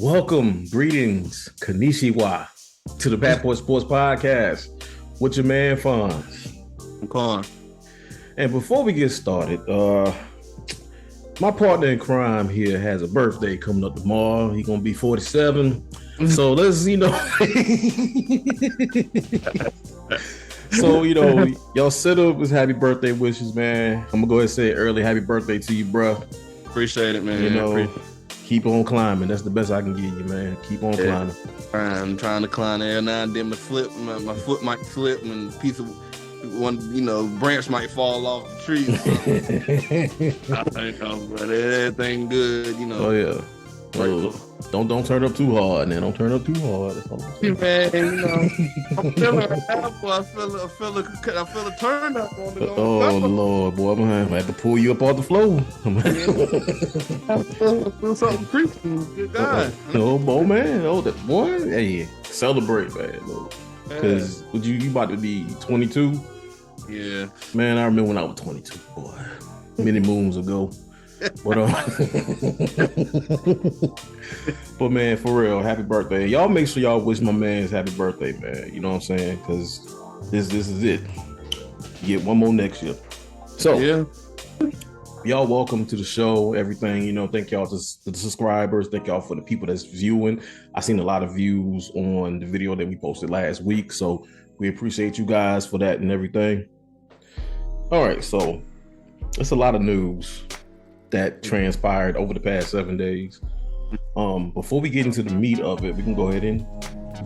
Welcome, greetings, konnichiwa, to the Bad Boy Sports Podcast with your man Fonz. I'm calling. And before we get started, my partner in crime here has a birthday coming up tomorrow. He's gonna be 47. So let's, So, y'all set up his happy birthday wishes, man. I'm gonna go ahead and say early happy birthday to you, bro. Appreciate it, man. Keep on climbing. That's the best I can give you, man. Keep on climbing. I'm trying to climb there now and then. My foot might slip and a piece of branch might fall off the tree. So. I think everything good, Oh yeah. Right. Don't turn up too hard, man. Don't turn up too hard. That's all I'm saying. Man, I'm feeling I feel a turn up on the Lord, boy, I'm gonna have to pull you up off the floor. Feel something creeping. Good God. Oh man, that boy. Hey, celebrate, man. Because you about to be 22. Yeah. Man, I remember when I was 22, boy. Many moons ago. But man, for real, happy birthday. Y'all make sure y'all wish my man's happy birthday, man. You know what I'm saying? Because this is it. You get one more next year. So yeah. Y'all welcome to the show, everything. Thank y'all to the subscribers. Thank y'all for the people that's viewing. I seen a lot of views on the video that we posted last week. So we appreciate you guys for that and everything. All right, so it's a lot of news that transpired over the past 7 days. Before we get into the meat of it, we can go ahead and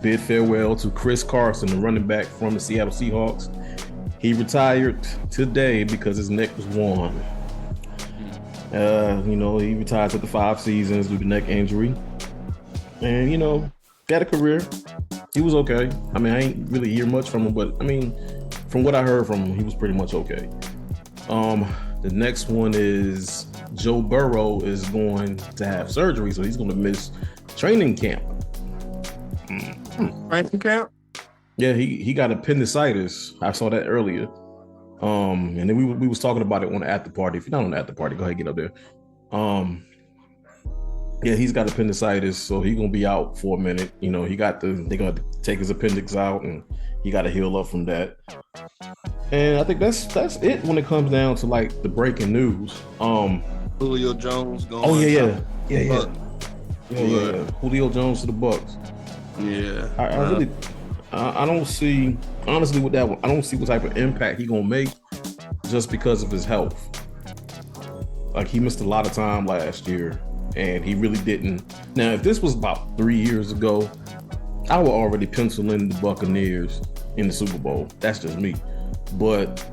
bid farewell to Chris Carson, the running back from the Seattle Seahawks. He retired today because his neck was worn. He retired after 5 seasons due to neck injury. And, had a career. He was okay. I mean, I ain't really hear much from him, but from what I heard from him, he was pretty much okay. The next one is Joe Burrow is going to have surgery, so he's going to miss training camp. Training camp? Yeah, he got appendicitis. I saw that earlier. And then we was talking about it on the after party. If you're not on the after party, go ahead and get up there. Yeah, he's got appendicitis, so he's gonna be out for a minute. They're gonna take his appendix out, and he got to heal up from that. And I think that's it when it comes down to like the breaking news. Julio Jones going. Oh yeah. Julio Jones to the Bucks. Yeah. I don't see, honestly, with that one, I don't see what type of impact he gonna make just because of his health. Like, he missed a lot of time last year, and he really didn't. Now, if this was about 3 years ago, I would already pencil in the Buccaneers in the Super Bowl. That's just me. But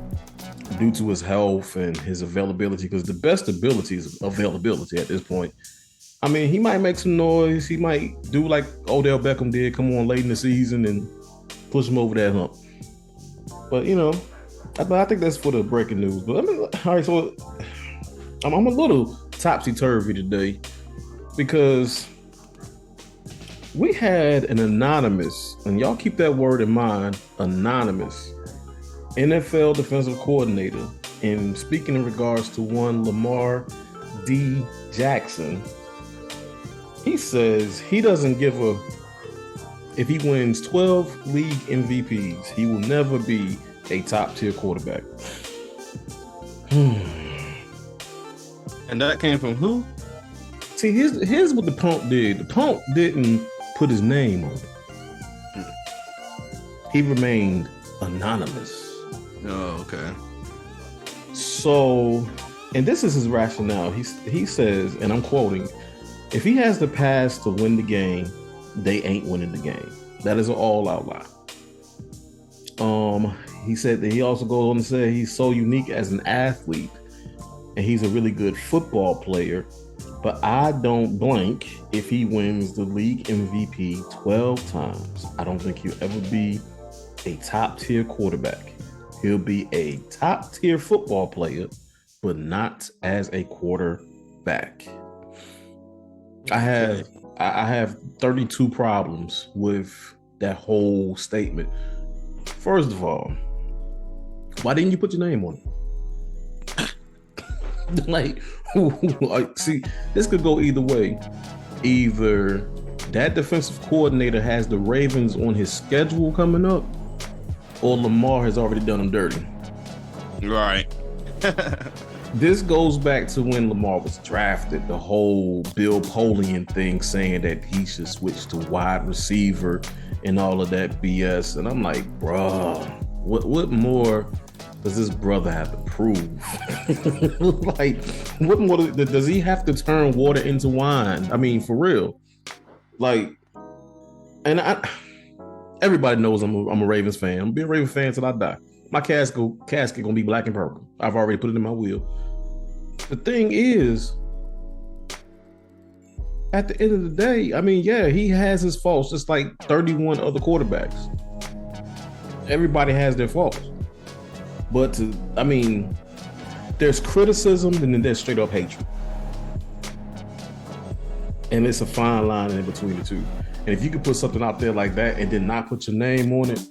due to his health and his availability, because the best ability is availability at this point. I mean, he might make some noise. He might do like Odell Beckham did, come on late in the season and push him over that hump. But, I think that's for the breaking news. But all right, so I'm a little topsy-turvy today because we had an anonymous, and y'all keep that word in mind, anonymous NFL defensive coordinator, and speaking in regards to one Lamar D. Jackson, he says he doesn't give a, if he wins 12 league MVPs, he will never be a top tier quarterback. And that came from who? See, here's what the punk did. The punk didn't put his name on it. He remained anonymous. Oh, okay. So, and this is his rationale. He says, and I'm quoting, if he has the pass to win the game, they ain't winning the game. That is an all-out lie. He said that he also goes on to say he's so unique as an athlete, and he's a really good football player, but I don't blink if he wins the league MVP 12 times. I don't think he'll ever be a top-tier quarterback. He'll be a top-tier football player, but not as a quarterback. I have 32 problems with that whole statement. First of all, why didn't you put your name on it? Like, see, this could go either way. Either that defensive coordinator has the Ravens on his schedule coming up, or Lamar has already done them dirty. Right. This goes back to when Lamar was drafted, the whole Bill Polian thing saying that he should switch to wide receiver and all of that BS. And I'm like, bruh, what more does this brother have to prove? Like, what more does he have to turn water into wine? I mean, for real. Like, and everybody knows I'm a Ravens fan. I'm gonna be a Ravens fan till I die. My casket gonna be black and purple. I've already put it in my will. The thing is, at the end of the day, I mean, yeah, he has his faults, just like 31 other quarterbacks. Everybody has their faults. But there's criticism and then there's straight up hatred. And it's a fine line in between the two. And if you can put something out there like that and then not put your name on it,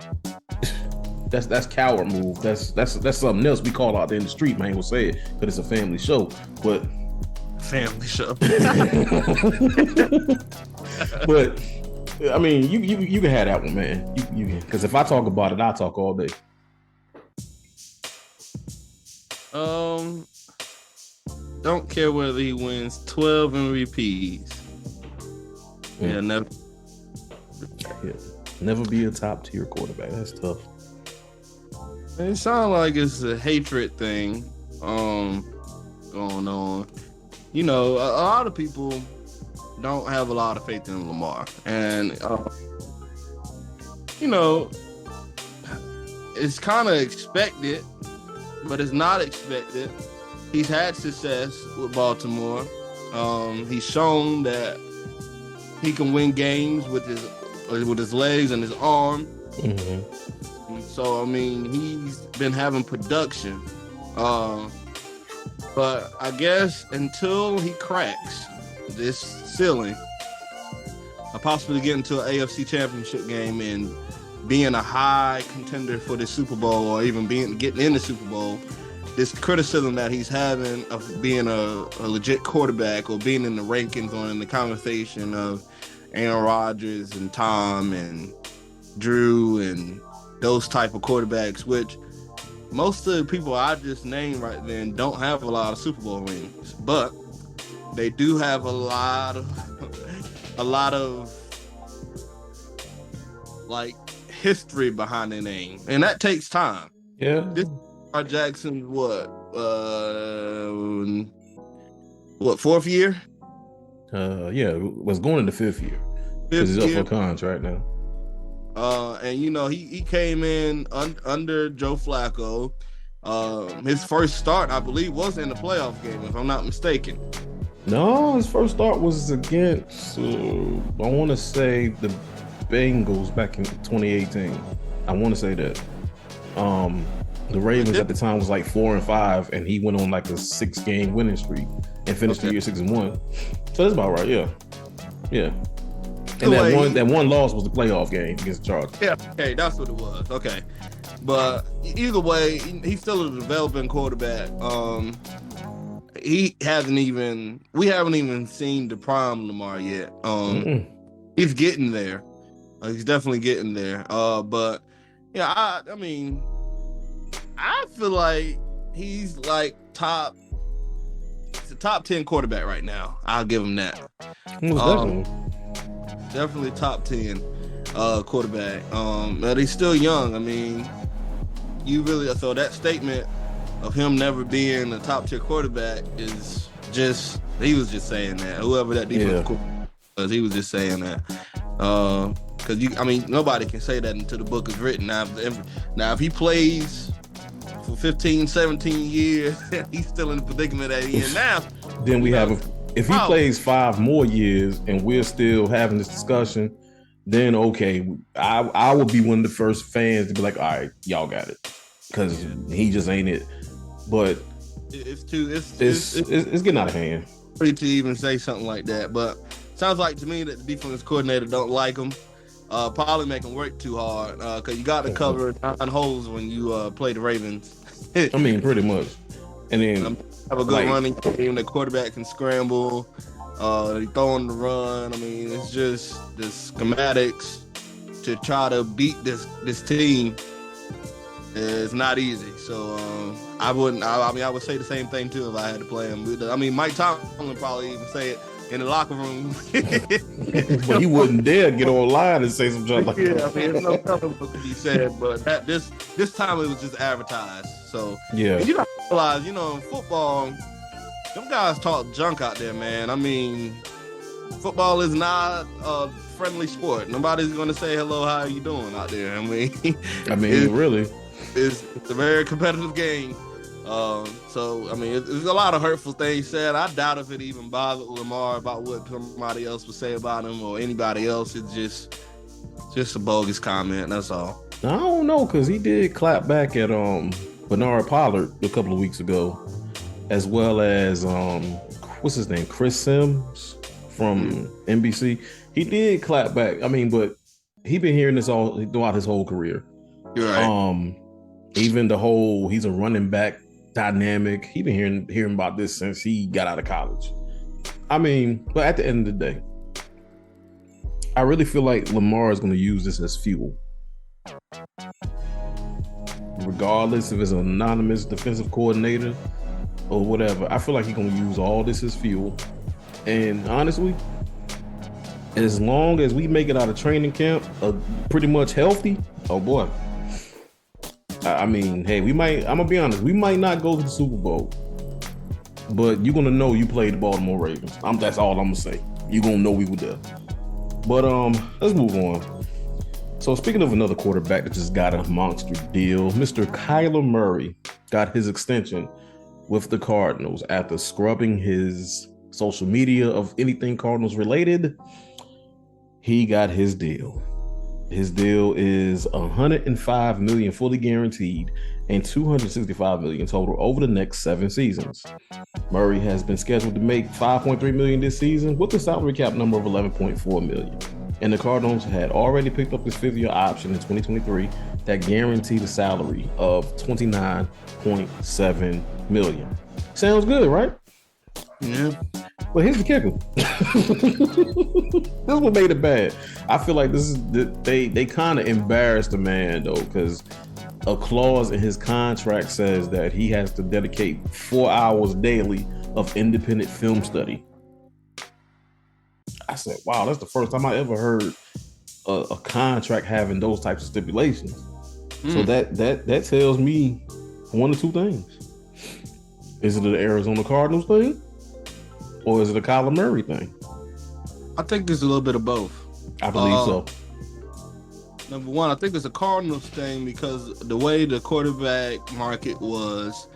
that's coward move. That's something else we call out there in the street. Man, I ain't gonna say it because it's a family show. But family show. But I mean, you can have that one, man. You can, because if I talk about it, I'll talk all day. Don't care whether he wins 12 MVPs. Yeah, never. Yeah, never be a top tier quarterback. That's tough. It sounds like it's a hatred thing going on. You know, a lot of people don't have a lot of faith in Lamar. And, you know, it's kind of expected, but it's not expected. He's had success with Baltimore. He's shown that he can win games with his legs and his arm. Mm-hmm. And so, I mean, he's been having production. But I guess until he cracks this ceiling, possibly getting to an AFC Championship game and being a high contender for the Super Bowl, or even getting in the Super Bowl, this criticism that he's having of being a legit quarterback, or being in the rankings or in the conversation of Aaron Rodgers and Tom and Drew and those type of quarterbacks, which most of the people I just named right then don't have a lot of Super Bowl rings, but they do have a lot of like history behind their name, and that takes time. Yeah. This Lamar Jackson's fourth year? Yeah, was going into fifth year because he's up for contract now. And you know, he came in under Joe Flacco. His first start, I believe, was in the playoff game, if I'm not mistaken. No, his first start was against I want to say the Bengals back in 2018. I want to say that. The Ravens at the time was like 4-5, and he went on like a 6-game winning streak and finished the year 6-1. So that's about right, yeah. And that one loss was the playoff game against the Chargers. Yeah, okay, that's what it was. Okay, but either way, he's still a developing quarterback. We haven't even seen the prime Lamar yet. He's getting there. He's definitely getting there. But yeah, I mean, I feel like he's like he's a top 10 quarterback right now. I'll give him that. Definitely top 10 quarterback. But he's still young. I mean, so that statement of him never being a top tier quarterback is just, he was just saying that. Whoever that defensive quarterback was, he was just saying that. Because nobody can say that until the book is written. Now if he plays for 15, 17 years, he's still in the predicament that he's in now. Then we have if he plays 5 more years and we're still having this discussion, then okay, I would be one of the first fans to be like, all right, y'all got it, because he just ain't it. But it's getting out of hand. To even say something like that, but sounds like to me that the defense coordinator don't like him. Probably make him work too hard, because you got to cover 9 holes when you play the Ravens. I mean, pretty much. And then have a good running game. The quarterback can scramble. They throwing the run. I mean, it's just the schematics to try to beat this team is not easy. So I wouldn't. I mean, I would say the same thing too if I had to play him. I mean, Mike Tomlin would probably even say it in the locker room. But he wouldn't dare get online and say some junk like that. Yeah, I mean, there's no telling what could be said, but this time it was just advertised. So yeah, and you don't realize, in football, them guys talk junk out there, man. I mean, football is not a friendly sport. Nobody's gonna say hello, how are you doing out there? I mean, really, it's a very competitive game. So I mean, there's a lot of hurtful things said. I doubt if it even bothered Lamar about what somebody else would say about him or anybody else. It's just a bogus comment. That's all. I don't know, because he did clap back at Bernard Pollard a couple of weeks ago, as well as what's his name, Chris Sims from NBC. He did clap back. I mean, but he been hearing this all throughout his whole career. You're right. Even the whole he's a running back dynamic. He been hearing about this since he got out of college. I mean, but at the end of the day, I really feel like Lamar is going to use this as fuel. Regardless if it's an anonymous defensive coordinator or whatever, I feel like he's going to use all this as fuel. And honestly, as long as we make it out of training camp pretty much healthy, oh boy. I mean, hey, I'm gonna be honest, we might not go to the Super Bowl, but you're gonna know you played the Baltimore Ravens. That's all I'm gonna say. You're gonna know we were there. But let's move on. So speaking of another quarterback that just got a monster deal, Mr. Kyler Murray got his extension with the Cardinals after scrubbing his social media of anything Cardinals related. He got his deal. His deal is $105 million fully guaranteed and $265 million total over the next 7 seasons. Murray has been scheduled to make $5.3 million this season with a salary cap number of $11.4 million. And the Cardinals had already picked up his 5th-year option in 2023 that guaranteed a salary of $29.7 million. Sounds good, right? Yeah. But here's the kicker. This is what made it bad. I feel like they kind of embarrassed the man though, because a clause in his contract says that he has to dedicate 4 hours daily of independent film study. I said, wow, that's the first time I ever heard a contract having those types of stipulations. So that tells me one of two things. Is it the Arizona Cardinals thing? Or is it a Kyler Murray thing? I think it's a little bit of both. I believe so. Number one, I think it's a Cardinals thing because the way the quarterback market was,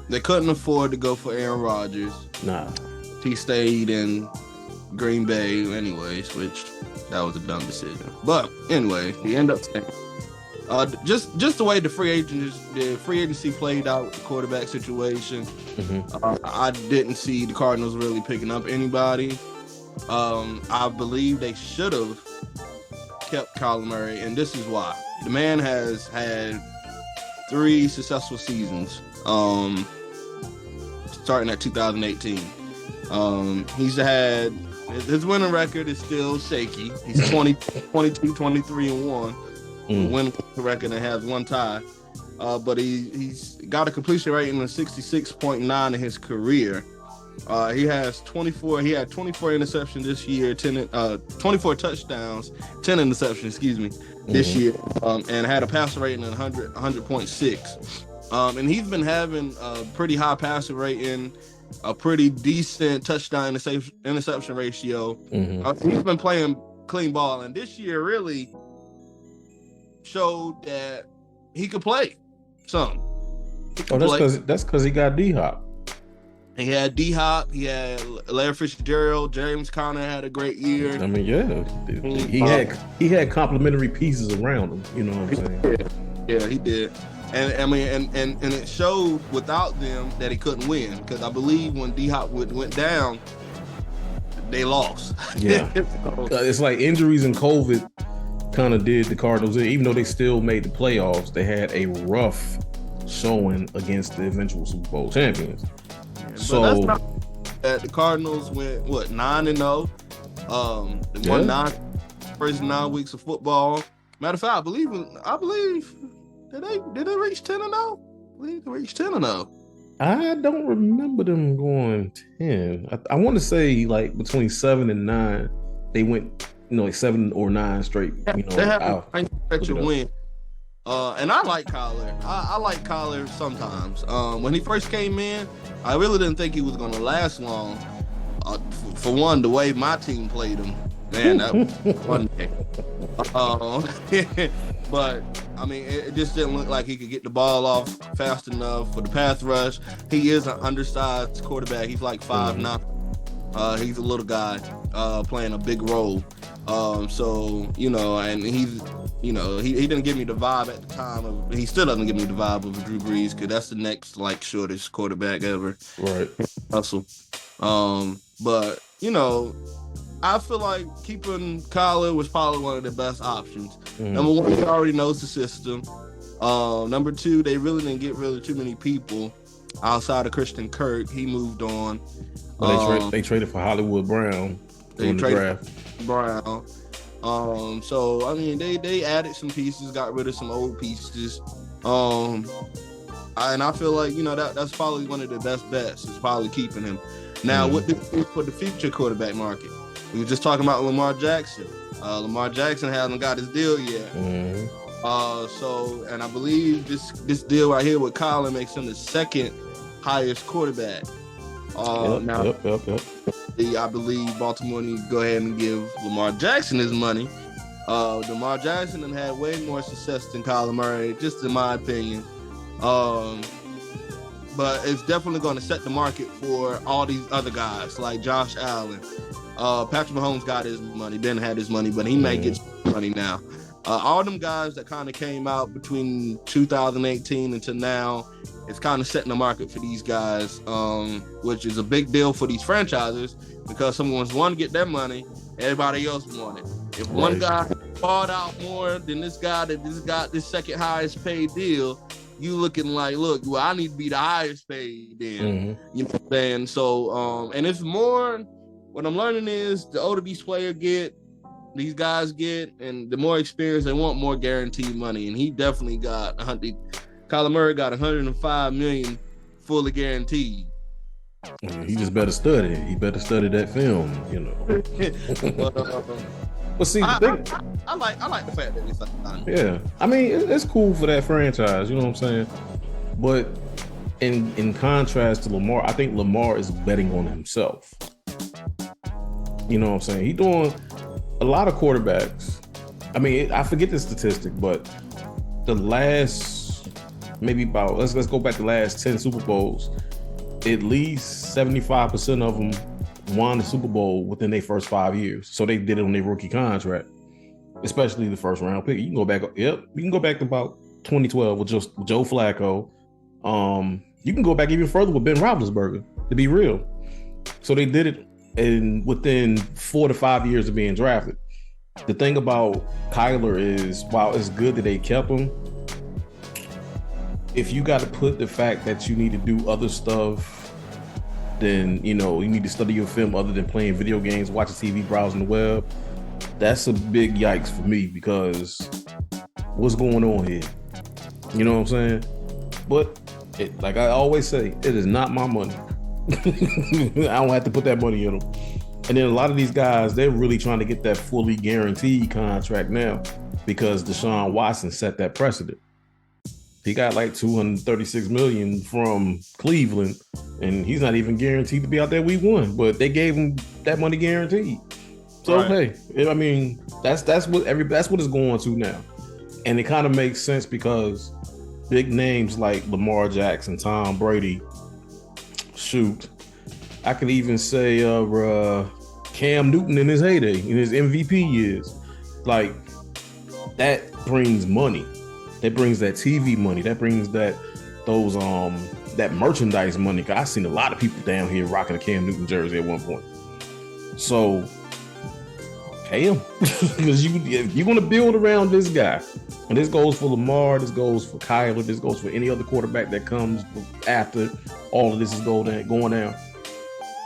they couldn't afford to go for Aaron Rodgers. Nah. He stayed in Green Bay anyways, which that was a dumb decision. But anyway, he ended up staying. Just the way the free agency played out with the quarterback situation, I didn't see the Cardinals really picking up anybody. I believe they should have kept Kyler Murray, and this is why. The man has had 3 successful seasons, starting at 2018. He's had his winning record is still shaky. He's 22, 23, and 1. Win record and has 1 tie, but he's got a completion rating of 66.9 in his career. He has 24. He had 24 interceptions this year, 24 touchdowns, 10 interceptions, this year, and had a passer rating of 100.6. And he's been having a pretty high passer rating, a pretty decent touchdown interception ratio. He's been playing clean ball, and this year really showed that he could play some. That's because he got D-Hop. He had D-Hop. He had Larry Fitzgerald. James Conner had a great year. I mean, yeah, he had complimentary pieces around him. You know what I'm saying? Yeah, he did. And I mean, and it showed without them that he couldn't win, because I believe when D-Hop went down, they lost. Yeah, it's like injuries and COVID kind of did the Cardinals in. Even though they still made the playoffs, they had a rough showing against the eventual Super Bowl champions. So The Cardinals went 9-0. They won first 9 weeks of football. Matter of fact, I believe did they reach 10-0? I believe they reached 10-0. I don't remember them going 10. I want to say like between 7 and 9, they went, like 7 or 9 straight. They have a stretch of win. And I like Kyler. I like Kyler sometimes. When he first came in, I really didn't think he was going to last long. For one, the way my team played him, man, that was one day. But I mean, it just didn't look like he could get the ball off fast enough for the pass rush. He is an undersized quarterback. He's like 5'9". He's a little guy playing a big role. So and he's he didn't give me the vibe at the time he still doesn't give me the vibe of Drew Brees, because that's the next like shortest quarterback ever. Right. Hustle. But I feel like keeping Kyler was probably one of the best options. Number one, he already knows the system. Number two, they really didn't get really too many people outside of Christian Kirk. He moved on. They traded for Hollywood Brown. They traded for Brown. So I mean, they added some pieces, got rid of some old pieces. And I feel like that's probably one of the best bets. Is probably keeping him. Now, what this is for the future quarterback market? We were just talking about Lamar Jackson. Lamar Jackson hasn't got his deal yet. And I believe this deal right here with Kyler makes him the second highest quarterback. Yep. I believe Baltimore needs to go ahead and give Lamar Jackson his money. Lamar Jackson has had way more success than Kyler Murray, just in my opinion. But it's definitely going to set the market for all these other guys like Josh Allen. Patrick Mahomes got his money, Ben had his money, but he may get money now. All them guys that kind of came out between 2018 until now, it's kind of setting the market for these guys, which is a big deal for these franchises, because someone's want to get their money, everybody else want it. If one guy bought out more than this guy that just got this second highest paid deal, you looking like, I need to be the highest paid then. You know what I'm saying? So, and it's more, what I'm learning is the older these guys get, and the more experience they want, more guaranteed money. And he definitely got Kyler Murray got $105 million fully guaranteed. He just better study. He better study that film, But see, I like the fact that it's like, yeah, I mean, it's cool for that franchise, you know what I'm saying? But in contrast to Lamar, I think Lamar is betting on himself. You know what I'm saying? He's doing a lot of quarterbacks. I mean, I forget the statistic, but the last maybe about let's go back to the last 10 Super Bowls, at least 75% of them won the Super Bowl within their first 5 years. So they did it on their rookie contract, especially the first round pick. You can go back, you can go back to about 2012 with just Joe Flacco. You can go back even further with Ben Roethlisberger, to be real. So they did it within 4 to 5 years of being drafted. The thing about Kyler is, while it's good that they kept him, if you got to put the fact that you need to do other stuff, then you need to study your film other than playing video games, watching TV, browsing the web. That's a big yikes for me, because what's going on here? You know what I'm saying? But like I always say, it is not my money. I don't have to put that money in them. And then a lot of these guys, they're really trying to get that fully guaranteed contract now, because Deshaun Watson set that precedent. He got like $236 million from Cleveland, and he's not even guaranteed to be out there week 1, but they gave him that money guaranteed. So right. Hey, I mean, that's what it's going to now. And it kind of makes sense, because big names like Lamar Jackson, Tom Brady, I could even say Cam Newton in his heyday, in his MVP years. Like, that brings money. That brings that TV money. That brings that merchandise money. Cause I seen a lot of people down here rocking a Cam Newton jersey at one point. So pay him, because you're going to build around this guy. And this goes for Lamar. This goes for Kyler. This goes for any other quarterback that comes after all of this is going down.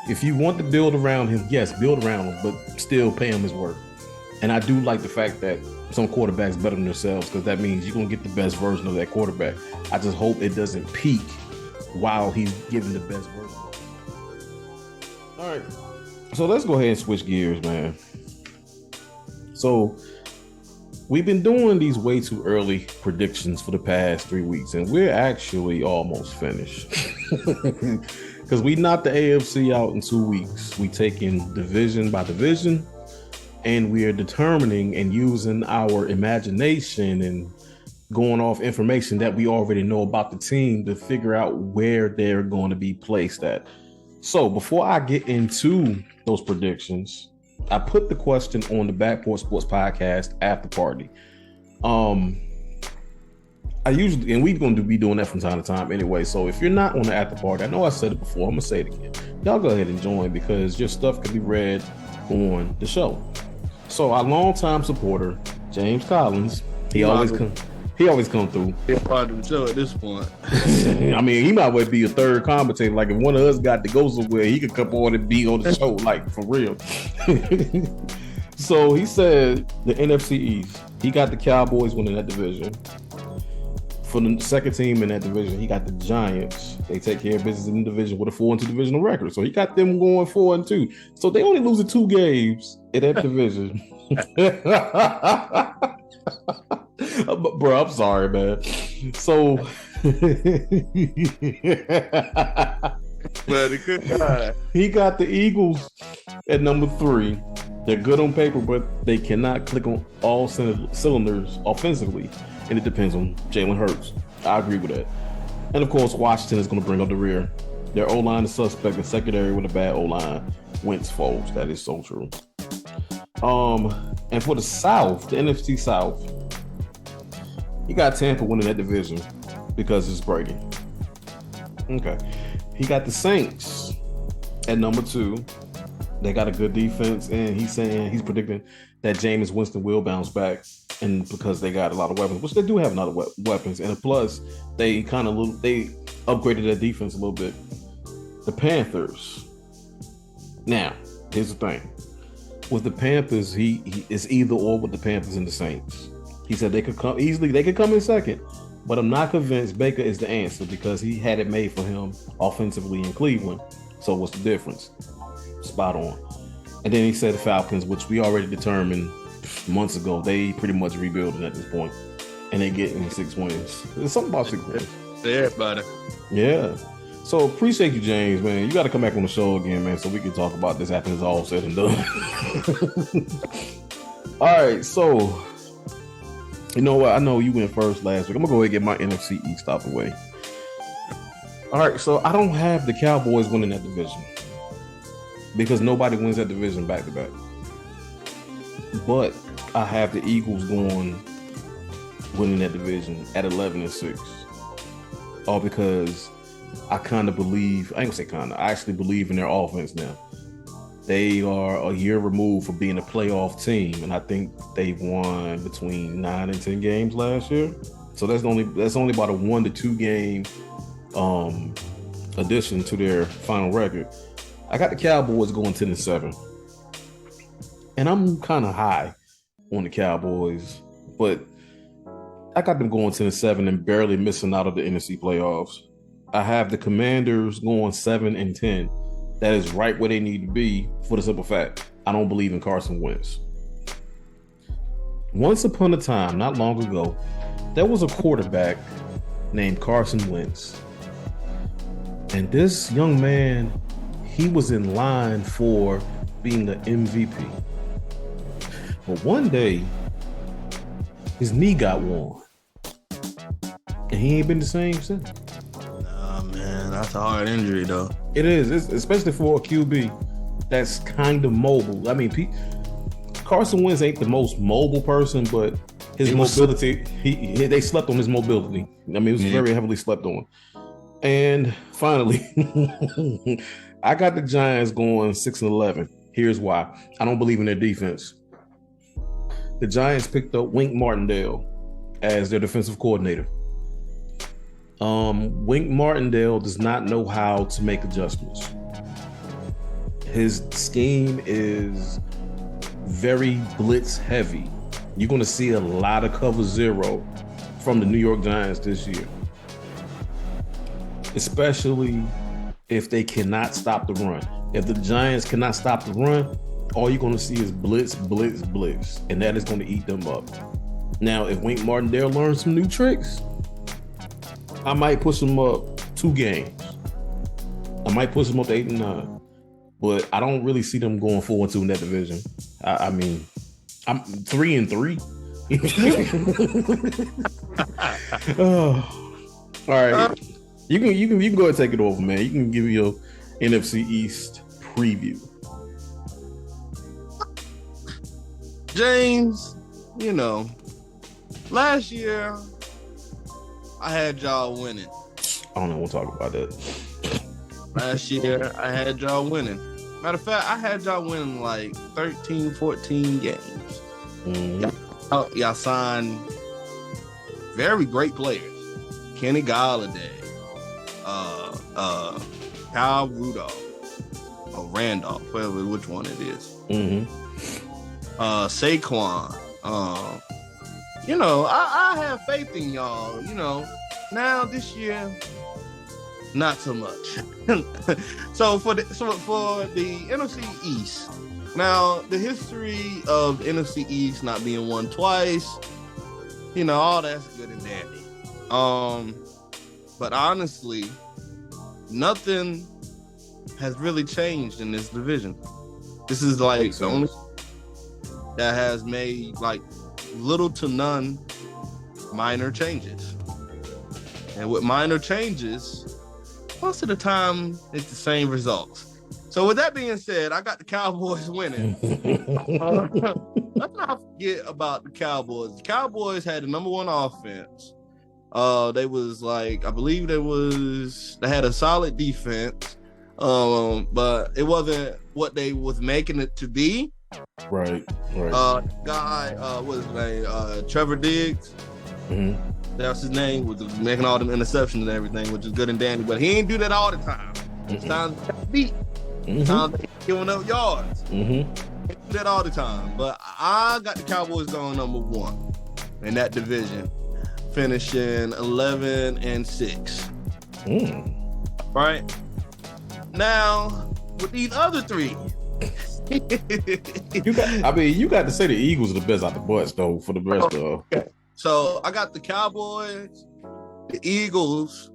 If you want to build around him, yes, build around him, but still pay him his worth. And I do like the fact that some quarterbacks better than themselves, because that means you're going to get the best version of that quarterback. I just hope it doesn't peak while he's giving the best version. All right. So let's go ahead and switch gears, man. So we've been doing these way too early predictions for the past 3 weeks, and we're actually almost finished. Because we knocked the AFC out in 2 weeks. We taking division by division, and we are determining and using our imagination and going off information that we already know about the team to figure out where they're going to be placed at. So before I get into those predictions, I put the question on the Back Porch Sports Podcast after party. I usually, and we're going to be doing that from time to time anyway. So if you're not on the after party, I know I said it before, I'm going to say it again. Y'all go ahead and join, because your stuff can be read on the show. So our longtime supporter, James Collins, he always come through. It's part of the show at this point. I mean, he might well be a third commentator. Like if one of us got to go somewhere, he could come on and be on the show, like for real. So he said the NFC East, he got the Cowboys winning that division. For the second team in that division, he got the Giants. They take care of business in the division with a 4-2 divisional record. So he got them going 4-2. So they only losing 2 games in that division. Bro, I'm sorry, man. So he got the Eagles at number 3. They're good on paper, but they cannot click on all cylinders offensively, and it depends on Jalen Hurts. I agree with that. And of course, Washington is going to bring up the rear. Their O-line is suspect, and secondary with a bad O-line. Wentz folks. That is so true. And for the South, the NFC South, he got Tampa winning that division because it's Brady. Okay. He got the Saints at number 2. They got a good defense, and he's predicting that Jameis Winston will bounce back, and because they got a lot of weapons, which they do have a lot of weapons, and plus they upgraded their defense a little bit. The Panthers. Now, here's the thing. With the Panthers, he is either or with the Panthers and the Saints. He said they could come easily. They could come in second, but I'm not convinced Baker is the answer, because he had it made for him offensively in Cleveland. So what's the difference? Spot on. And then he said the Falcons, which we already determined months ago, they pretty much rebuilding at this point, and they getting 6 wins. There's something about 6 wins. Everybody. Yeah. So appreciate you, James, man. You got to come back on the show again, man, so we can talk about this after it's all said and done. All right, so you know what? I know you went first last week. I'm gonna go ahead and get my NFC East out the way. All right, so I don't have the Cowboys winning that division, because nobody wins that division back to back. But I have the Eagles winning that division at 11-6. All because I kind of believe, I ain't gonna say kind of, I actually believe in their offense now. They are a year removed from being a playoff team, and I think they won between 9 and 10 games last year. So that's only about a 1 to 2 game addition to their final record. I got the Cowboys going 10-7, and I'm kind of high on the Cowboys, but I got them going 10-7 and barely missing out of the NFC playoffs. I have the Commanders going 7-10. That is right where they need to be, for the simple fact I don't believe in Carson Wentz. Once upon a time, not long ago, there was a quarterback named Carson Wentz, and this young man, he was in line for being the MVP. But one day, his knee got worn, and he ain't been the same since. Nah, man, that's a hard injury, though. It is, especially for a QB that's kind of mobile. I mean, Carson Wentz ain't the most mobile person, but his mobility, they slept on his mobility. I mean, it was very heavily slept on. And finally, I got the Giants going 6-11. Here's why. I don't believe in their defense. The Giants picked up Wink Martindale as their defensive coordinator. Wink Martindale does not know how to make adjustments. His scheme is very blitz heavy. You're going to see a lot of cover zero from the New York Giants this year, especially if they cannot stop the run. If the Giants cannot stop the run, all you're going to see is blitz, blitz, blitz, and that is going to eat them up. Now, if Wink Martindale learns some new tricks, I might push him up 2 games. I might push him up to 8-9, but I don't really see them going 4-2 in that division. I mean, I'm 3-3. Oh. All right, you can go ahead and take it over, man. You can give me your NFC East preview. James, you know, last year I had y'all winning. I don't know. We'll talk about that. Last year I had y'all winning. Matter of fact, I had y'all winning like 13, 14 games. Y'all signed very great players. Kenny Golladay, Kyle Rudolph, or Randolph, whatever, which one it is. Saquon. You know, I have faith in y'all. You know, now this year, not so much. So for the NFC East, now the history of NFC East not being won twice, you know, all that's good and dandy. But honestly, nothing has really changed in this division. This is like the only that has made like little to none minor changes. And with minor changes, most of the time it's the same results. So with that being said, I got the Cowboys winning. Let's not forget about the Cowboys. The Cowboys had the number 1 offense. They was like, I believe they had a solid defense. But it wasn't what they was making it to be. Right. What his name? Trevor Diggs. That's his name. Was making all them interceptions and everything, which is good and dandy. But he ain't do that all the time. Sometimes he beat. Sometimes he giving up yards. He do that all the time. But I got the Cowboys going number 1 in that division, finishing 11-6. Right now with these other 3. You got to say the Eagles are the best out the bunch though for the rest of. Okay. So I got the Cowboys, the Eagles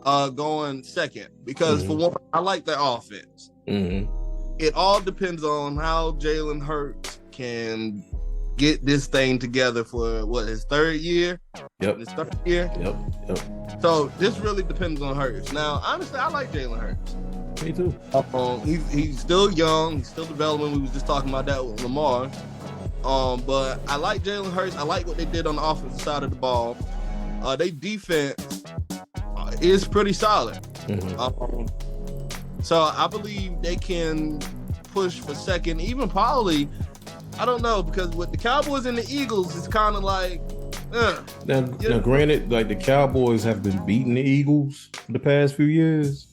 going second because for one, I like their offense. It all depends on how Jalen Hurts can get this thing together for his 3rd year. Yep. His 3rd year. Yep. So this really depends on Hurts. Now, honestly, I like Jalen Hurts. Me too. He's still young. He's still developing. We was just talking about that with Lamar. But I like Jalen Hurts. I like what they did on the offensive side of the ball. Their defense is pretty solid. So I believe they can push for second, even probably, I don't know, because with the Cowboys and the Eagles, it's kind of like, Now, granted, like the Cowboys have been beating the Eagles for the past few years,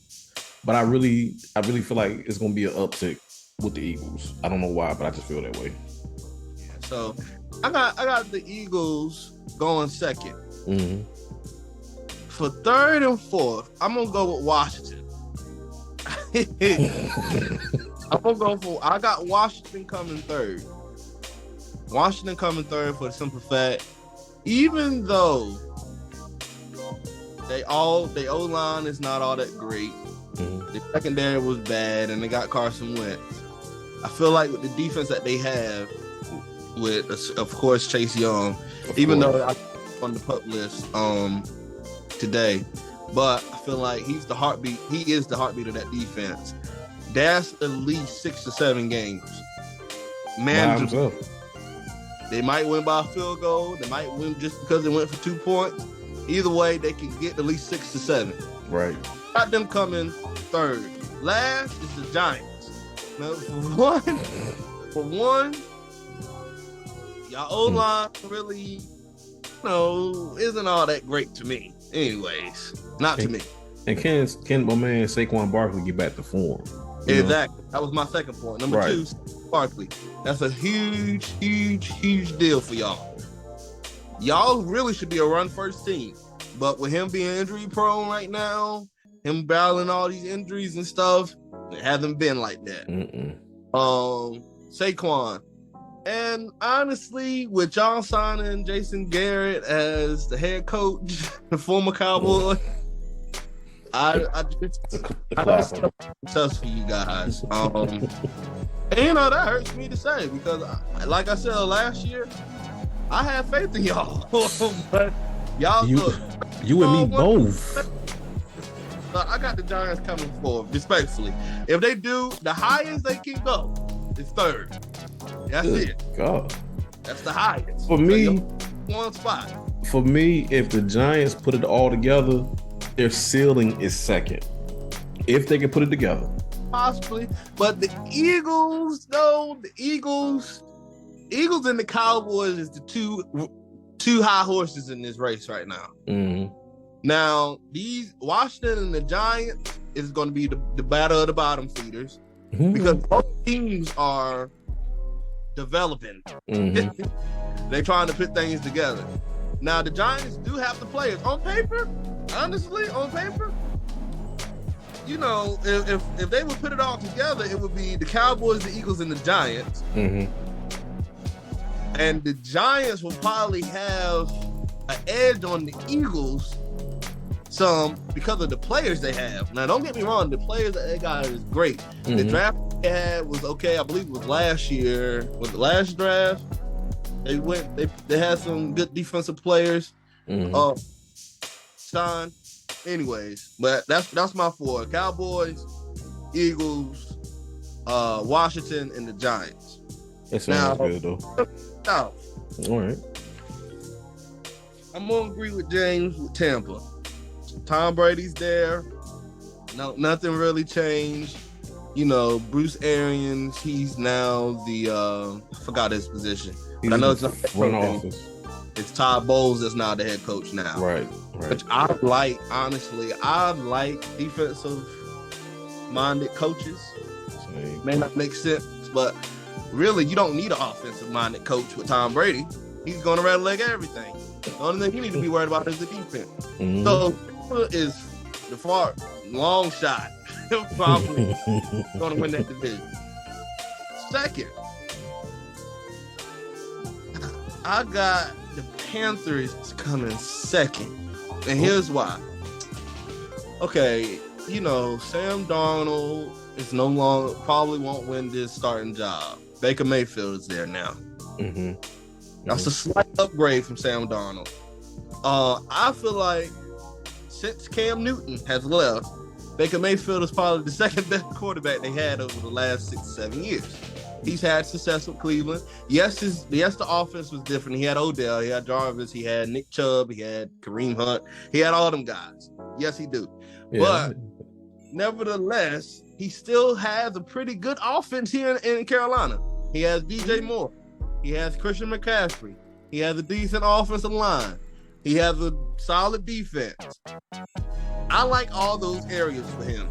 but I really feel like it's gonna be an uptick with the Eagles. I don't know why, but I just feel that way. So I got the Eagles going second. For 3rd and 4th, I'm gonna go with Washington. I got Washington coming 3rd. Washington coming 3rd for the simple fact, even though they O-line is not all that great. The secondary was bad, and they got Carson Wentz. I feel like with the defense that they have, with of course Chase Young, though I on the pup list today, but I feel like he's the heartbeat. He is the heartbeat of that defense. That's at least 6 to 7 games. Man, they might win by a field goal. They might win just because they went for 2 points. Either way, they can get at least 6 to 7. Right. Got them coming 3rd. Last is the Giants. Now, for one, y'all O-line really, isn't all that great to me. Anyways, not to me. And can my man Saquon Barkley get back to form? Exactly. That was my second point. Number two, Barkley. That's a huge deal for y'all. Y'all really should be a run first team. But with him being injury prone right now, him battling all these injuries and stuff, it hasn't been like that. Saquon. And honestly, with y'all signing Jason Garrett as the head coach, the former Cowboy, I just tough for you guys. And that hurts me to say because, like I said last year, I had faith in y'all. But y'all you and me both. I got the Giants coming forward, respectfully. If they do, the highest they can go is third. That's it. God. That's the highest. For me, one spot. For me, if the Giants put it all together, their ceiling is second. If they can put it together. Possibly. But the Eagles, though, Eagles and the Cowboys is the two high horses in this race right now. Mm-hmm. Now, these Washington and the Giants is going to be the battle of the bottom feeders because both teams are developing. They're trying to put things together. Now, the Giants do have the players on paper. Honestly, on paper, you know, if they would put it all together, it would be the Cowboys, the Eagles, and the Giants. And the Giants will probably have an edge on the Eagles some because of the players they have. Now, don't get me wrong, the players that they got is great. The draft they had was okay. I believe it was last year. Was the last draft? They had some good defensive players. Sean. Anyways, but that's my four: Cowboys, Eagles, Washington, and the Giants. That sounds good though. Now, all right. I'm gonna agree with James with Tampa. Tom Brady's there. No, nothing really changed. You know, Bruce Arians, he's now the I forgot his position. But I know it's not front office. It's Todd Bowles that's now the head coach now. Right. Which I like, honestly. I like defensive minded coaches. Same. May not make sense, but really you don't need an offensive minded coach with Tom Brady. He's gonna red leg everything. The only thing you need to be worried about is the defense. So is the far long shot probably gonna win that division. Second, I got the Panthers coming second. And here's why. Okay, you know, Sam Darnold is no longer, probably won't win this starting job. Baker Mayfield is there now. That's a slight upgrade from Sam Darnold. I feel like since Cam Newton has left, Baker Mayfield is probably the second best quarterback they had over the last 6-7 years. He's had success with Cleveland. Yes, the offense was different. He had Odell, he had Jarvis, he had Nick Chubb, he had Kareem Hunt. He had all them guys. Yes, he do. Yeah. But nevertheless, he still has a pretty good offense here in Carolina. He has DJ Moore. He has Christian McCaffrey. He has a decent offensive line. He has a solid defense. I like all those areas for him.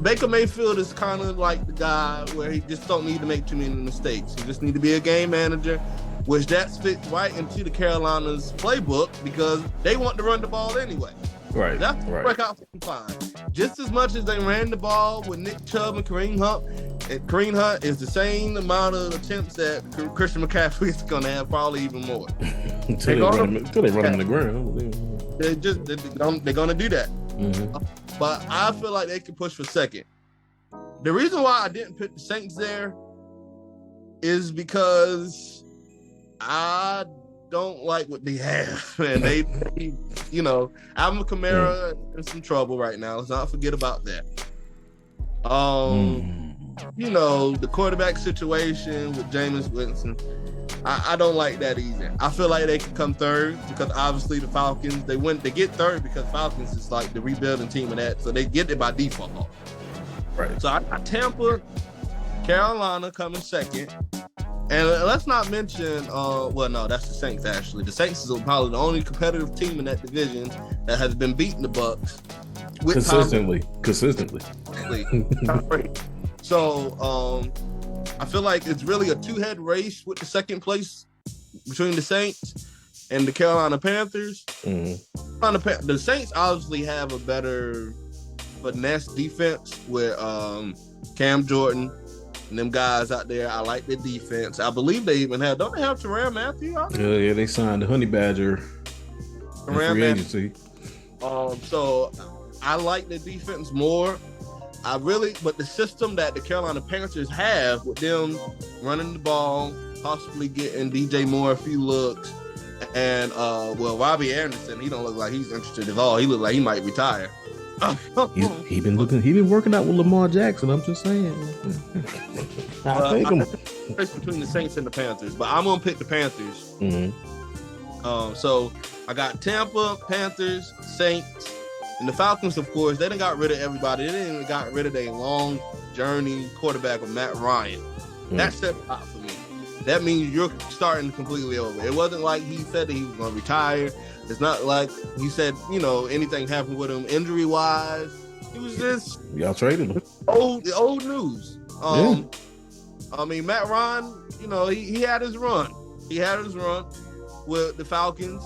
Baker Mayfield is kind of like the guy where he just don't need to make too many mistakes. He just need to be a game manager, which that fits right into the Carolina's playbook because they want to run the ball anyway. Right. That's work out fine. Just as much as they ran the ball with Nick Chubb and Kareem Hunt, and Kareem Hunt is the same amount of attempts that Christian McCaffrey is going to have, probably even more. Until they run him in the ground. They're going to do that. But I feel like they can push for second. The reason why I didn't put the Saints there is because I don't like what they have. And they you know, Alvin Kamara in some trouble right now. Let's not forget about that. You know, the quarterback situation with Jameis Winston, I don't like that either. I feel like they can come third because obviously the Falcons, they get third because Falcons is like the rebuilding team of that, so they get it by default. Right. So I got Tampa, Carolina coming second. And let's not mention, well, no, that's the Saints actually. The Saints is probably the only competitive team in that division that has been beating the Bucs. Consistently. So I feel like it's really a two-head race with the second place between the Saints and the Carolina Panthers. Mm-hmm. The Saints obviously have a better finesse defense with Cam Jordan and them guys out there. I like the defense. I believe they even don't they have Teran Matthew? Yeah, they signed the Honey Badger in free agency. So I like the defense more. But the system that the Carolina Panthers have with them running the ball, possibly getting DJ Moore a few looks, and Robbie Anderson, he don't look like he's interested at all. He look like he might retire. He been working out with Lamar Jackson. I'm just saying. I think him. It's between the Saints and the Panthers, but I'm gonna pick the Panthers. Mm-hmm. So I got Tampa, Panthers, Saints, and the Falcons. Of course, they done got rid of everybody. They didn't even got rid of their long journey quarterback with Matt Ryan. That's the top for me. That means you're starting completely over. It wasn't like he said that he was gonna retire. It's not like he said, anything happened with him injury wise. He was just y'all traded him. Old news. I mean, Matt Ryan, he had his run. He had his run with the Falcons.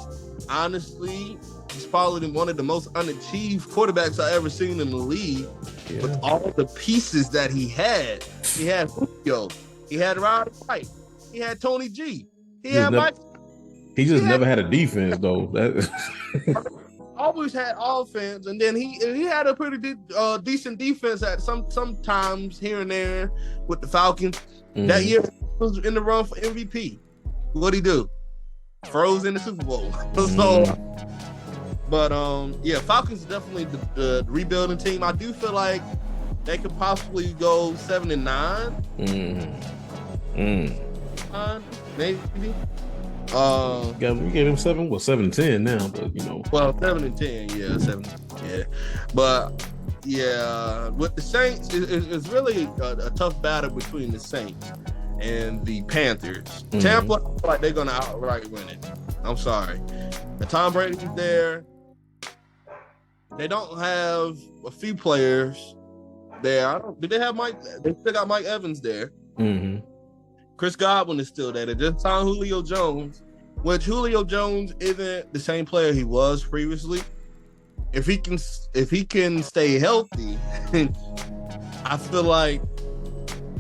Honestly, he's probably one of the most unachieved quarterbacks I ever seen in the league. Yeah. With all the pieces that he had Julio, he had Roddy White, he had Tony G, he had Mike. He just never had a defense though. Always had offense, and then he had a pretty decent defense at sometimes here and there with the Falcons. Mm-hmm. That year he was in the run for MVP. What'd he do? Froze in the Super Bowl. Falcons definitely the rebuilding team. I do feel like they could possibly go 7-9. Maybe. We gave him 7-10 now, but 7-10, yeah, 7, yeah. But with the Saints, it's really a tough battle between the Saints and the Panthers. Mm-hmm. Tampa, I feel like they're gonna outright win it. I'm sorry. The Tom Brady's there. They don't have a few players there. Did they have Mike? They still got Mike Evans there. Mm-hmm. Chris Godwin is still there. They just signed Julio Jones, which Julio Jones isn't the same player he was previously. If he can stay healthy, I feel like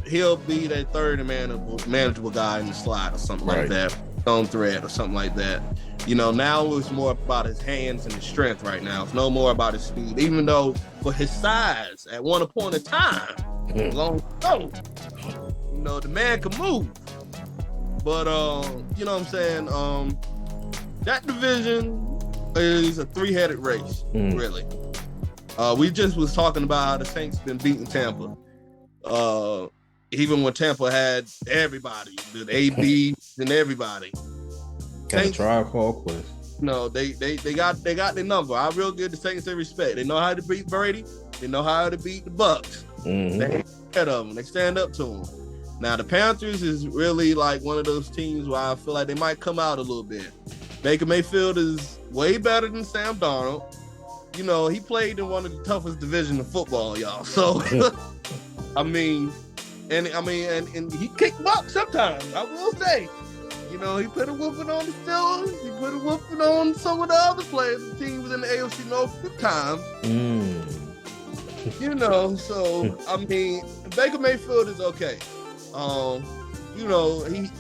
he'll be that third manageable guy in the slot or something like that, on thread or something like that. Now it's more about his hands and his strength right now. It's no more about his speed, even though for his size at one point in time, long ago, the man can move. But, you know what I'm saying? That division is a three-headed race, really. We just was talking about how the Saints been beating Tampa. Even when Tampa had everybody, the AB and everybody. Got a trial call quest. No, they got their number. I real good the Saints they respect. They know how to beat Brady. They know how to beat the Bucks. Mm-hmm. They ain't scared of them. They stand up to them. Now the Panthers is really like one of those teams where I feel like they might come out a little bit. Baker Mayfield is way better than Sam Darnold. He played in one of the toughest divisions of football, y'all. So and he kicked butt sometimes, I will say. He put a whooping on the Steelers. He put a whooping on some of the other players. The team was in the AFC North a few times. So Baker Mayfield is okay.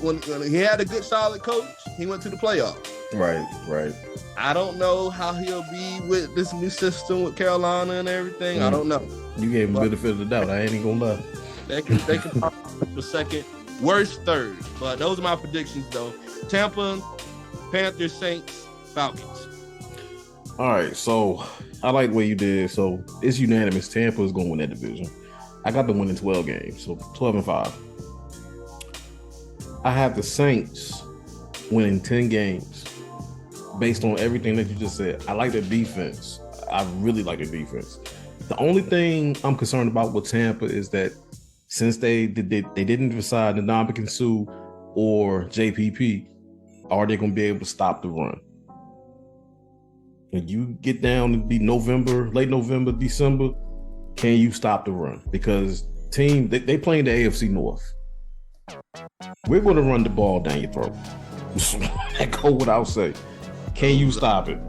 When he had a good solid coach, he went to the playoffs. Right. I don't know how he'll be with this new system with Carolina and everything. I don't know. You gave him the benefit of the doubt. I ain't even gonna lie. They can pop the second, worst third. But those are my predictions, though. Tampa, Panthers, Saints, Falcons. All right, so I like the way you did. So it's unanimous. Tampa is going to win that division. I got them winning 12 games, so 12-5. I have the Saints winning 10 games based on everything that you just said. I like their defense. I really like their defense. The only thing I'm concerned about with Tampa is that since they didn't decide the Ndamukong Suh or JPP, are they going to be able to stop the run? When you get down to be late November, December, can you stop the run? Because team, they playing the AFC North. We're going to run the ball down your throat. That go without saying. Can you stop it?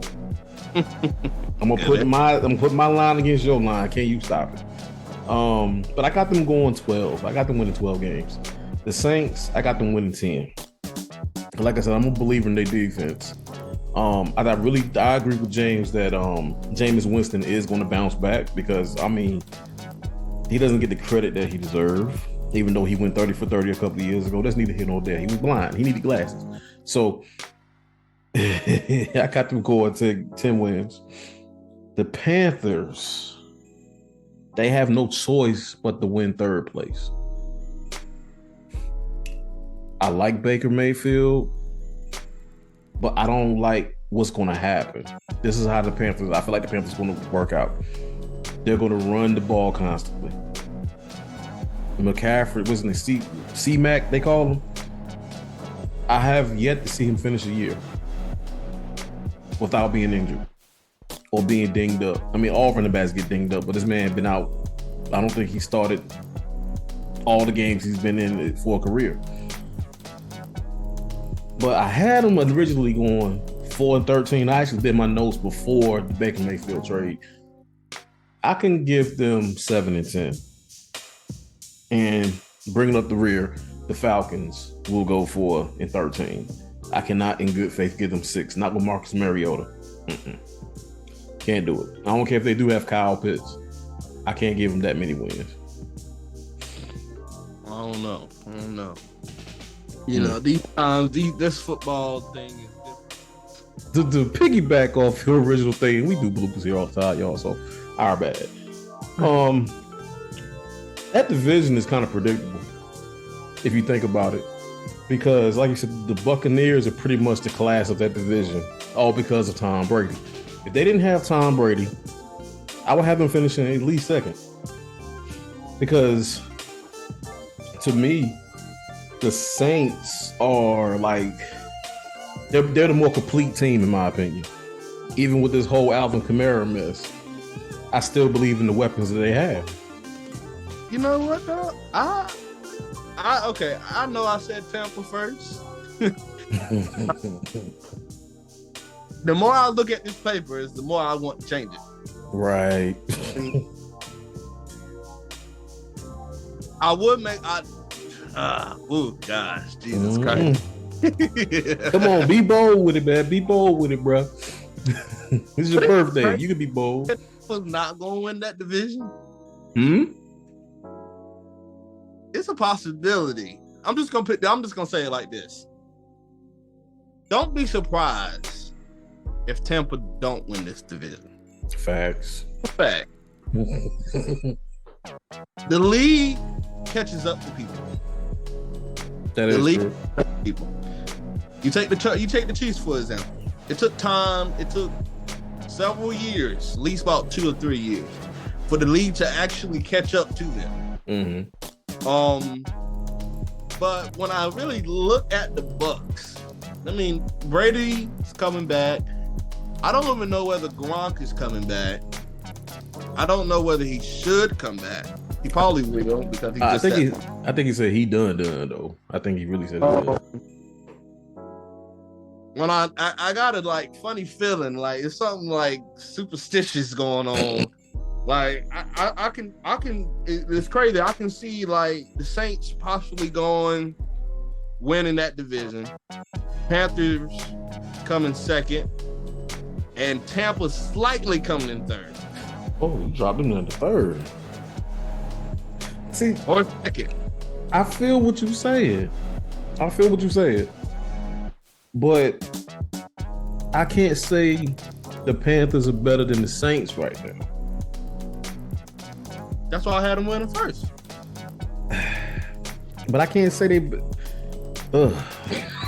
I'm gonna put my line against your line. Can you stop it? But I got them going 12. I got them winning 12 games. The Saints, I got them winning 10. But like I said, I'm a believer in their defense. I agree with James that Jameis Winston is going to bounce back because I mean he doesn't get the credit that he deserves, even though he went 30 for 30 a couple of years ago. That's neither here nor there. He was blind. He needed glasses. So I got them going to 10 wins. The Panthers, they have no choice but to win third place. I like Baker Mayfield, but I don't like what's going to happen. This is how I feel like the Panthers are going to work out. They're going to run the ball constantly. McCaffrey, wasn't it C-Mac, they call him? I have yet to see him finish a year without being injured or being dinged up. I mean, all running backs get dinged up, but this man been out. I don't think he started all the games he's been in for a career. But I had him originally going 4-13. I actually did my notes before the Baker Mayfield trade. I can give them 7-10. And bringing up the rear, the Falcons will go 4-13. I cannot, in good faith, give them 6. Not with Marcus Mariota. Can't do it. I don't care if they do have Kyle Pitts. I can't give them that many wins. I don't know. You know, these times, this football thing is different. To piggyback off your original thing, we do bloopers here all the time, y'all, so our bad. That division is kind of predictable if you think about it. Because, like you said, the Buccaneers are pretty much the class of that division, all because of Tom Brady. If they didn't have Tom Brady, I would have them finishing at least second. Because, to me, the Saints are like, they're the more complete team, in my opinion. Even with this whole Alvin Kamara mess, I still believe in the weapons that they have. You know what, though? I know I said Tampa first. The more I look at this paper, the more I want to change it. Right. I would make. Oh gosh, Jesus Christ! Come on, be bold with it, man. Be bold with it, bro. This is your birthday. You can be bold. Was not going to win that division. It's a possibility. I'm just gonna say it like this. Don't be surprised if Tampa don't win this division. Facts. Fact. The league catches up to people. That is true. People. You take the Chiefs for example. It took time. It took several years, at least about 2 or 3 years, for the league to actually catch up to them. But when I really look at the Bucks, I mean, Brady's coming back. I don't even know whether Gronk is coming back. I don't know whether he should come back. He probably will because he just I think he said he done though. I think he really said he done. When I got a like funny feeling, like it's something like superstitious going on. Like I can it's crazy. I can see like the Saints possibly winning that division, Panthers coming second, and Tampa slightly coming in third. Oh, you dropped them into third. See, or second. I feel what you said. But I can't say the Panthers are better than the Saints right now. That's why I had them winning first. But I can't say they.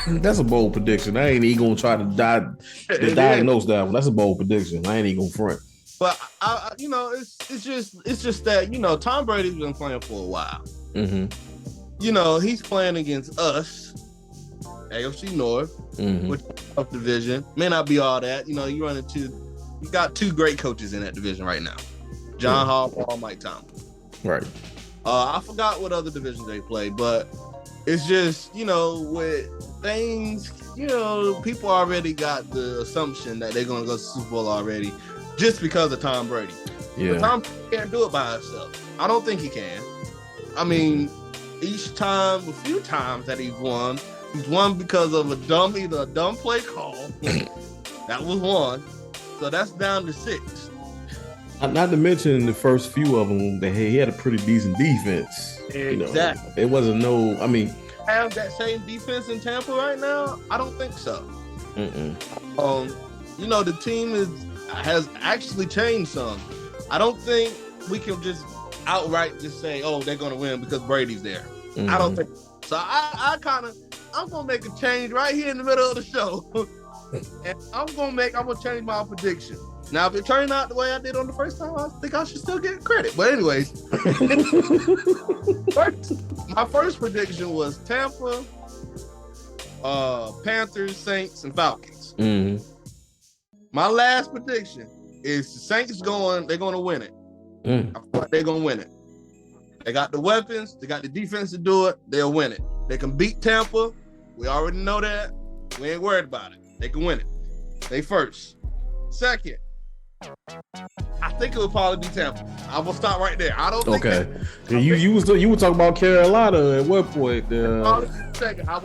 That's a bold prediction. I ain't even gonna try to diagnose that one. That's a bold prediction. I ain't even gonna front. But I it's just that Tom Brady's been playing for a while. Mm-hmm. He's playing against us, AFC North, which is a tough division. May not be all that. You got 2 great coaches in that division right now. John Harbaugh, Mike Tomlin. Right. I forgot what other divisions they play, but it's just, with things, people already got the assumption that they're going to go to the Super Bowl already just because of Tom Brady. Yeah. But Tom can't do it by himself. I don't think he can. I mean, each time, a few times that he's won because of either a dumb play call. That was one. So that's down to 6. Not to mention the first few of them, that he had a pretty decent defense. Exactly. It wasn't have that same defense in Tampa right now? I don't think so. The team has actually changed some. I don't think we can just outright just say, oh, they're going to win because Brady's there. I don't think so. I'm going to make a change right here in the middle of the show. And I'm going to change my prediction. Now, if it turned out the way I did on the first time, I think I should still get credit. But anyways, my first prediction was Tampa, Panthers, Saints, and Falcons. Mm-hmm. My last prediction is the Saints they're going to win it. I feel like they're going to win it. They got the weapons. They got the defense to do it. They'll win it. They can beat Tampa. We already know that. We ain't worried about it. They can win it. They first. Second, I think it would probably be Tampa. I will stop right there. I don't think. Okay. You were talking about Carolina at what point? Second, I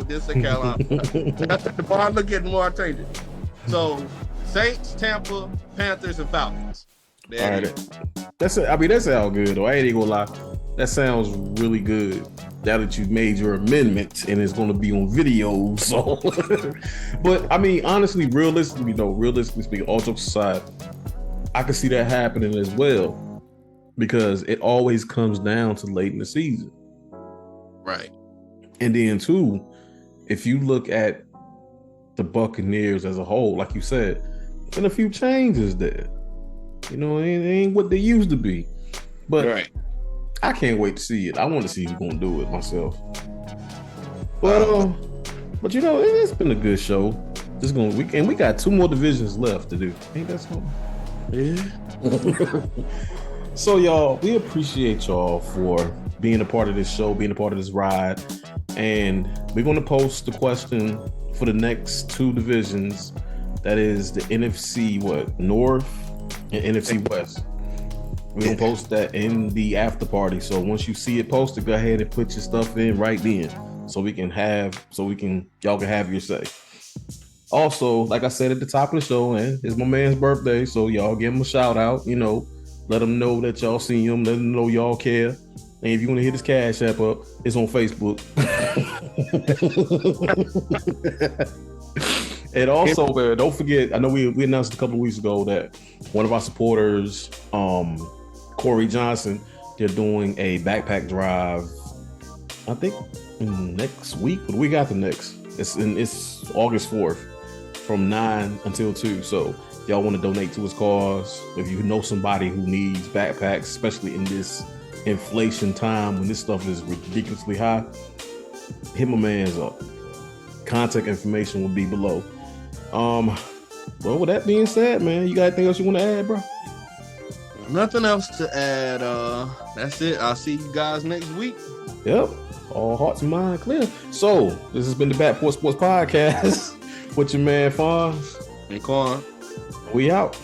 did say Carolina. The more I look at it, the more I change it. So, Saints, Tampa, Panthers, and Falcons. All right. That sounds good though. I ain't gonna lie. That sounds really good. Now that you've made your amendment and it's gonna be on video. So, but I mean, honestly, realistically speaking, all jokes aside, I can see that happening as well because it always comes down to late in the season. Right. And then too, if you look at the Buccaneers as a whole, like you said, been a few changes there. It ain't what they used to be. But right. I can't wait to see it. I want to see who's gonna do it myself. But it's been a good show. We got 2 more divisions left to do. Ain't that something? Yeah. So y'all, we appreciate y'all for being a part of this show, being a part of this ride. And we're gonna post the question for the next 2 divisions. That is the NFC North and NFC West. We're gonna post that in the after party. So once you see it posted, go ahead and put your stuff in right then, so y'all can have your say. Also, like I said at the top of the show, and it's my man's birthday, so y'all give him a shout out. Let him know that y'all see him. Let him know y'all care. And if you want to hit his Cash App up, it's on Facebook. And also, don't forget, I know we announced a couple of weeks ago that one of our supporters, Corey Johnson, they're doing a backpack drive, I think next week, but we got the next. It's August 4th from 9 until 2. So if y'all want to donate to his cause, if you know somebody who needs backpacks, especially in this inflation time when this stuff is ridiculously high, hit my man's up. Contact information will be below. Well, with that being said, man, you got anything else you want to add, bro? Nothing else to add. That's it. I'll see you guys next week. Yep. All hearts and minds clear. So, this has been the Backport Sports Podcast with your man, Fonz. And Quan. We out.